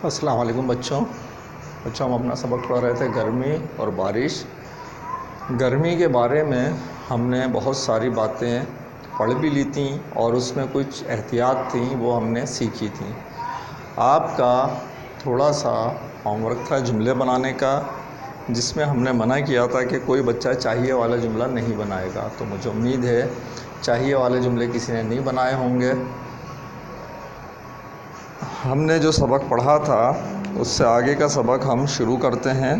السلام علیکم بچوں ہم اپنا سبق پڑھ رہے تھے گرمی اور بارش۔ گرمی کے بارے میں ہم نے بہت ساری باتیں پڑھ بھی لی تھیں اور اس میں کچھ احتیاط تھیں وہ ہم نے سیکھی تھیں۔ آپ کا تھوڑا سا ہوم ورک تھا جملے بنانے کا، جس میں ہم نے منع کیا تھا کہ کوئی بچہ چاہیے والا جملہ نہیں بنائے گا، تو مجھے امید ہے چاہیے والے جملے کسی نے نہیں بنائے ہوں گے۔ ہم نے جو سبق پڑھا تھا اس سے آگے کا سبق ہم شروع کرتے ہیں۔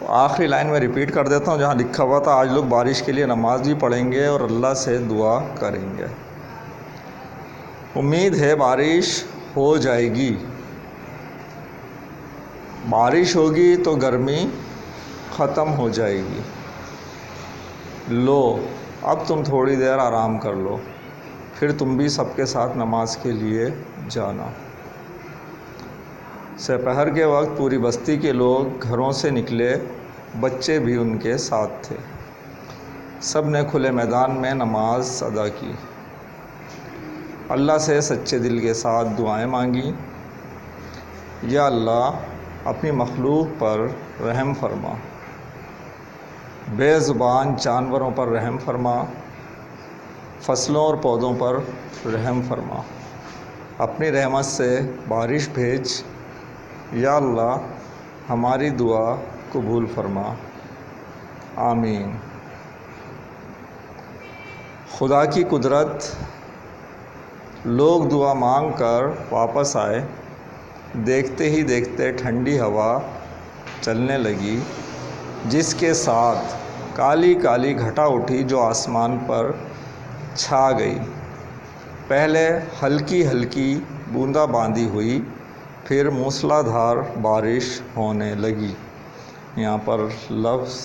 آخری لائن میں ریپیٹ کر دیتا ہوں جہاں لکھا ہوا تھا آج لوگ بارش کے لیے نماز بھی پڑھیں گے اور اللہ سے دعا کریں گے۔ امید ہے بارش ہو جائے گی، بارش ہوگی تو گرمی ختم ہو جائے گی۔ لو اب تم تھوڑی دیر آرام کر لو، پھر تم بھی سب کے ساتھ نماز کے لیے جانا۔ سپہر کے وقت پوری بستی کے لوگ گھروں سے نکلے، بچے بھی ان کے ساتھ تھے۔ سب نے کھلے میدان میں نماز ادا کی، اللہ سے سچے دل کے ساتھ دعائیں مانگیں۔ یا اللہ اپنی مخلوق پر رحم فرما، بے زبان جانوروں پر رحم فرما، فصلوں اور پودوں پر رحم فرما، اپنی رحمت سے بارش بھیج۔ یا اللہ ہماری دعا قبول فرما، آمین۔ خدا کی قدرت، لوگ دعا مانگ کر واپس آئے، دیکھتے ہی دیکھتے ٹھنڈی ہوا چلنے لگی، جس کے ساتھ کالی کالی گھٹا اٹھی جو آسمان پر چھا گئی۔ پہلے ہلکی ہلکی بوندا باندی ہوئی، پھر موسلا دھار بارش ہونے لگی۔ یہاں پر لفظ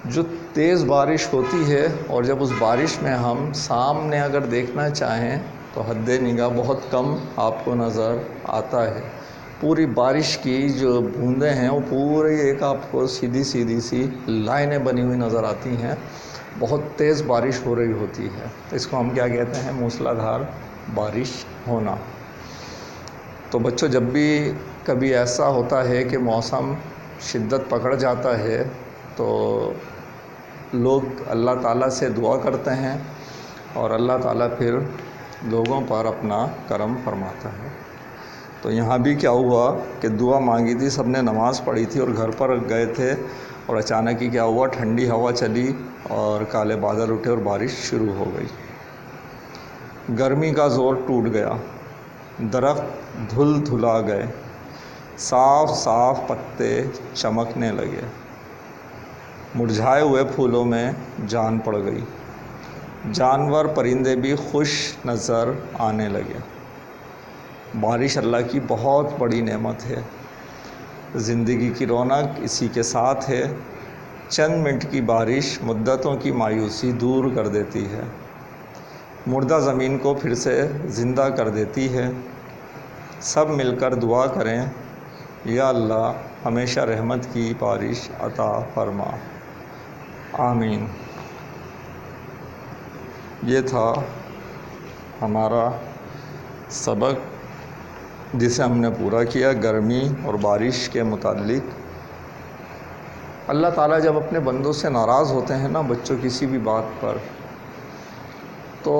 جو تیز بارش ہوتی ہے اور جب اس بارش میں ہم سامنے اگر دیکھنا چاہیں تو حد نگاہ بہت کم آپ کو نظر آتا ہے۔ پوری بارش کی جو بوندیں ہیں وہ پوری ایک آپ کو سیدھی سیدھی سی لائنیں بنی ہوئی نظر آتی ہیں، بہت تیز بارش ہو رہی ہوتی ہے۔ اس کو ہم کیا کہتے ہیں؟ موسلا دھار بارش ہونا۔ تو بچوں جب بھی کبھی ایسا ہوتا ہے کہ موسم شدت پکڑ جاتا ہے تو لوگ اللہ تعالیٰ سے دعا کرتے ہیں اور اللہ تعالیٰ پھر لوگوں پر اپنا کرم فرماتا ہے۔ تو یہاں بھی کیا ہوا کہ دعا مانگی تھی، سب نے نماز پڑھی تھی اور گھر پر گئے تھے، اور اچانک ہی کیا ہوا، ٹھنڈی ہوا چلی اور کالے بادل اٹھے اور بارش شروع ہو گئی۔ گرمی کا زور ٹوٹ گیا، درخت دھل دھلا گئے، صاف صاف پتے چمکنے لگے، مرجھائے ہوئے پھولوں میں جان پڑ گئی، جانور پرندے بھی خوش نظر آنے لگے۔ بارش اللہ کی بہت بڑی نعمت ہے، زندگی کی رونق اسی کے ساتھ ہے۔ چند منٹ کی بارش مدتوں کی مایوسی دور کر دیتی ہے، مردہ زمین کو پھر سے زندہ کر دیتی ہے۔ سب مل کر دعا کریں، یا اللہ ہمیشہ رحمت کی بارش عطا فرما، آمین۔ یہ تھا ہمارا سبق جسے ہم نے پورا کیا گرمی اور بارش کے متعلق۔ اللہ تعالیٰ جب اپنے بندوں سے ناراض ہوتے ہیں نا بچوں کسی بھی بات پر، تو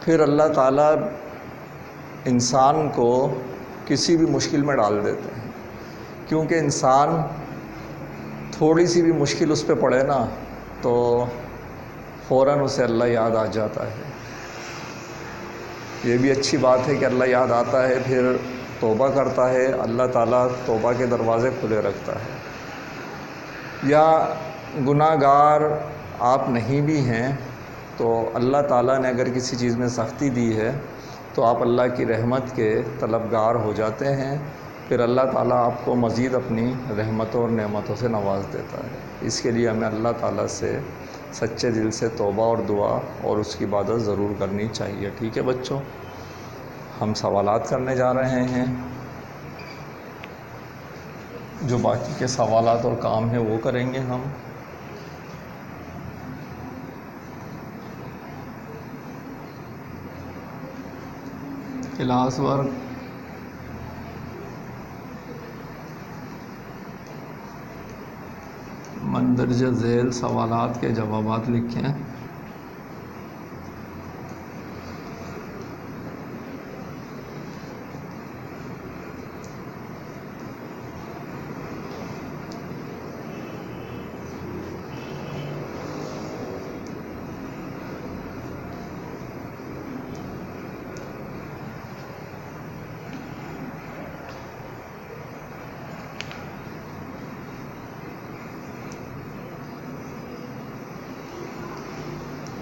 پھر اللہ تعالیٰ انسان کو کسی بھی مشکل میں ڈال دیتے ہیں، کیونکہ انسان تھوڑی سی بھی مشکل اس پہ پڑے نا تو فوراً اسے اللہ یاد آ جاتا ہے۔ یہ بھی اچھی بات ہے کہ اللہ یاد آتا ہے پھر توبہ کرتا ہے، اللہ تعالیٰ توبہ کے دروازے کھلے رکھتا ہے۔ یا گناہ گار آپ نہیں بھی ہیں تو اللہ تعالیٰ نے اگر کسی چیز میں سختی دی ہے تو آپ اللہ کی رحمت کے طلبگار ہو جاتے ہیں، پھر اللہ تعالیٰ آپ کو مزید اپنی رحمتوں اور نعمتوں سے نواز دیتا ہے۔ اس کے لیے ہمیں اللہ تعالیٰ سے سچے دل سے توبہ اور دعا اور اس کی عبادت ضرور کرنی چاہیے۔ ٹھیک ہے بچوں، ہم سوالات کرنے جا رہے ہیں۔ جو باقی کے سوالات اور کام ہیں وہ کریں گے ہم. کلاس ورک مندرجہ ذیل سوالات کے جوابات لکھیں.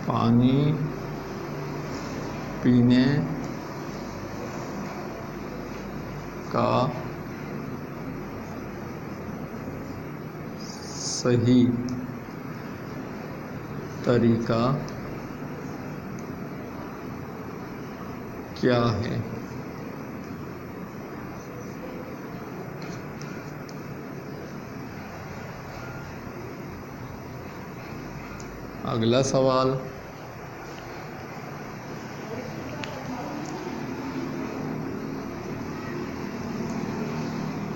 پانی پینے کا صحیح طریقہ کیا ہے؟ اگلا سوال،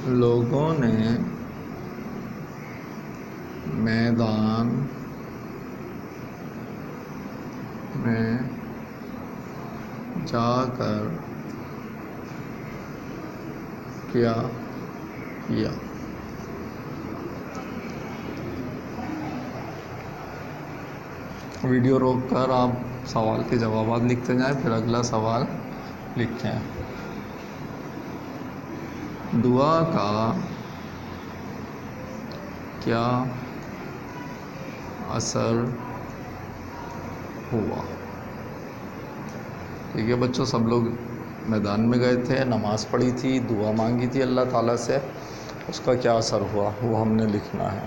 لوگوں نے میدان میں جا کر کیا کیا؟ ویڈیو روک کر آپ سوال کے جوابات لکھتے جائیں، پھر اگلا سوال لکھیں. دعا کا کیا اثر ہوا؟ ٹھیک ہے بچوں، سب لوگ میدان میں گئے تھے، نماز پڑھی تھی، دعا مانگی تھی اللہ تعالیٰ سے، اس کا کیا اثر ہوا وہ ہم نے لکھنا ہے.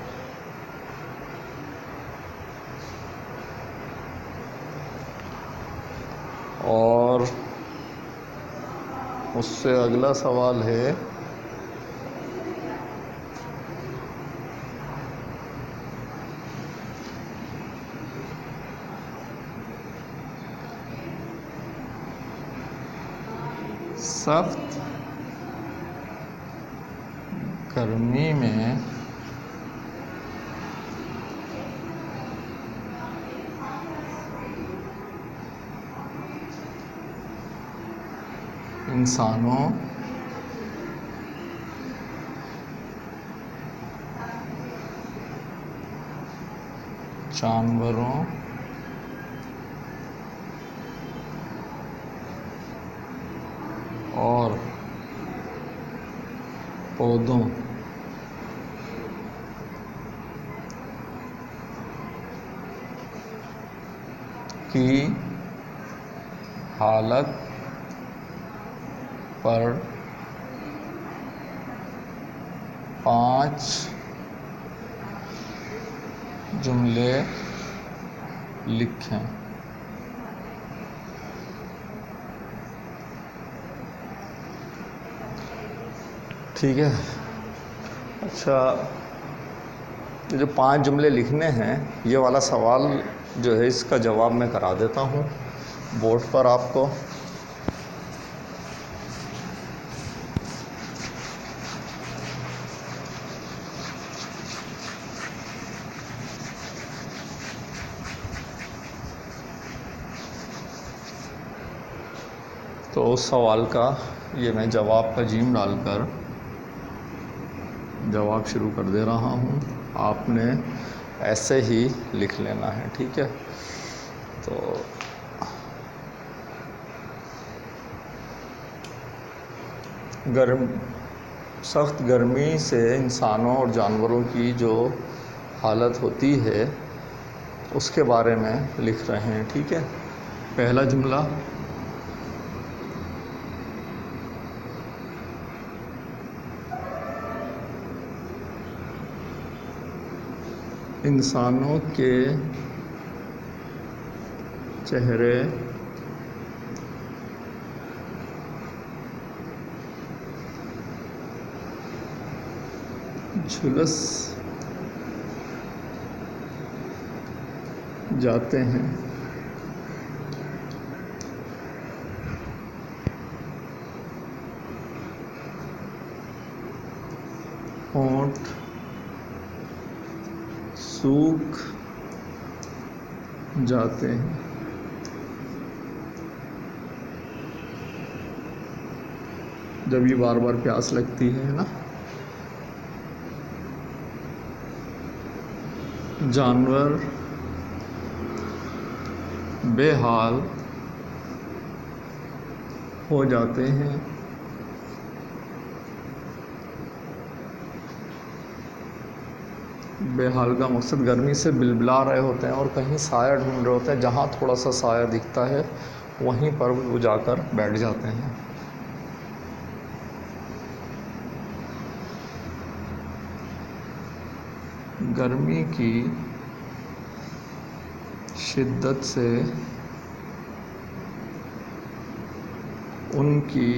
اور اس سے اگلا سوال ہے سخت گرمی میں انسانوں جانوروں اور پودوں کی حالت پر 5 جملے لکھیں. ٹھیک ہے. اچھا، یہ جو 5 جملے لکھنے ہیں، یہ والا سوال جو ہے اس کا جواب میں کرا دیتا ہوں بورڈ پر آپ کو. تو اس سوال کا یہ میں جواب کا جیم ڈال کر جواب شروع کر دے رہا ہوں، آپ نے ایسے ہی لکھ لینا ہے. ٹھیک ہے. تو سخت گرمی سے انسانوں اور جانوروں کی جو حالت ہوتی ہے اس کے بارے میں لکھ رہے ہیں. ٹھیک ہے. پہلا جملہ، انسانوں کے چہرے جھلس جاتے ہیں، ہونٹ سوکھ جاتے ہیں۔ جب یہ بار بار پیاس لگتی ہے نا۔ جانور بے حال ہو جاتے ہیں، بے حال کا مقصد گرمی سے بلبلا رہے ہوتے ہیں اور کہیں سایہ ڈھونڈ رہے ہوتے ہیں، جہاں تھوڑا سا سایہ دکھتا ہے وہیں پر وہ جا کر بیٹھ جاتے ہیں۔ گرمی کی شدت سے ان کی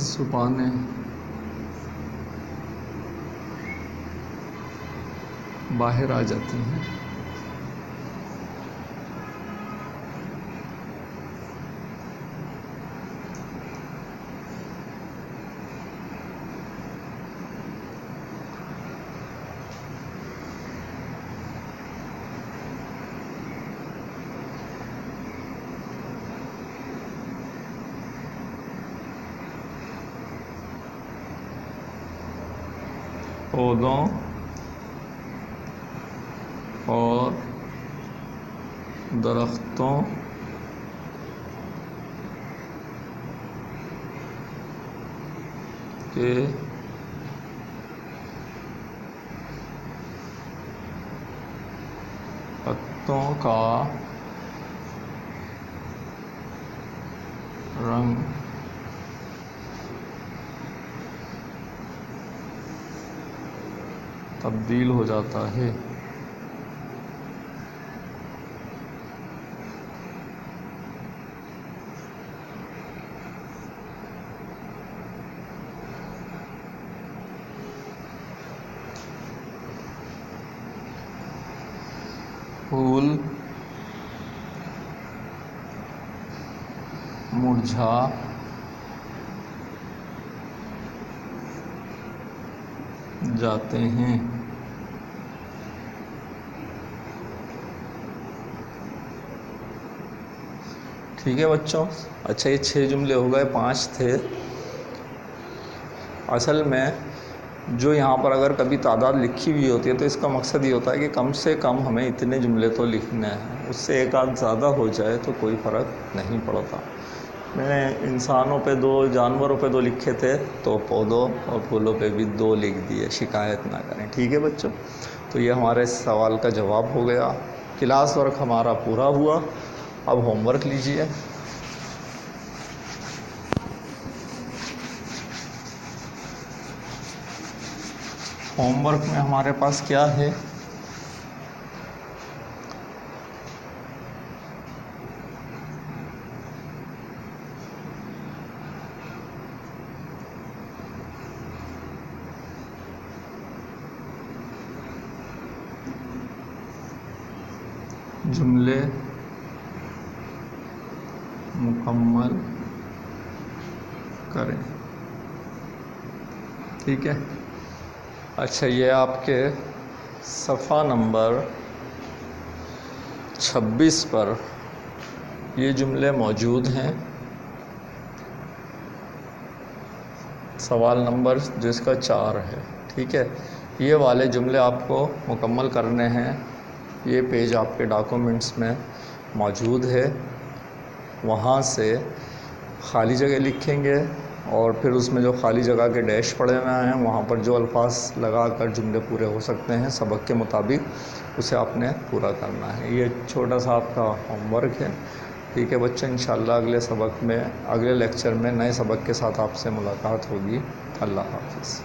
زبانیں باہر آ جاتی ہیں۔ پودوں اور درختوں کے پتوں کا رنگ تبدیل ہو جاتا ہے۔ پھول مرجھا جاتے ہیں۔ ٹھیک ہے بچوں، اچھا یہ 6 جملے ہو گئے، 5 تھے۔ اصل میں جو یہاں پر اگر کبھی تعداد لکھی ہوئی ہوتی ہے تو اس کا مقصد یہ ہوتا ہے کہ کم سے کم ہمیں اتنے جملے تو لکھنے ہیں، اس سے ایک آدھ زیادہ ہو جائے تو کوئی فرق نہیں پڑتا۔ میں نے انسانوں پہ 2، جانوروں پہ 2 لکھے تھے، تو پودوں اور پھولوں پہ بھی 2 لکھ دیے، شکایت نہ کریں۔ ٹھیک ہے بچوں، تو یہ ہمارے سوال کا جواب ہو گیا۔ کلاس ورک ہمارا پورا ہوا، اب ہوم ورک لیجیے۔ ہوم ورک میں ہمارے پاس کیا ہے؟ جملے مکمل کریں۔ ٹھیک ہے، اچھا یہ آپ کے صفحہ نمبر 26 پر یہ جملے موجود ہیں۔ سوال نمبر جس کا 4 ہے، ٹھیک ہے، یہ والے جملے آپ کو مکمل کرنے ہیں۔ یہ پیج آپ کے ڈاکومنٹس میں موجود ہے، وہاں سے خالی جگہ لکھیں گے اور پھر اس میں جو خالی جگہ کے ڈیش پڑے ہوئے ہیں وہاں پر جو الفاظ لگا کر جملے پورے ہو سکتے ہیں سبق کے مطابق، اسے آپ نے پورا کرنا ہے۔ یہ چھوٹا سا آپ کا ہوم ورک ہے۔ ٹھیک ہے بچوں، انشاءاللہ اگلے سبق میں، اگلے لیکچر میں نئے سبق کے ساتھ آپ سے ملاقات ہوگی۔ اللہ حافظ۔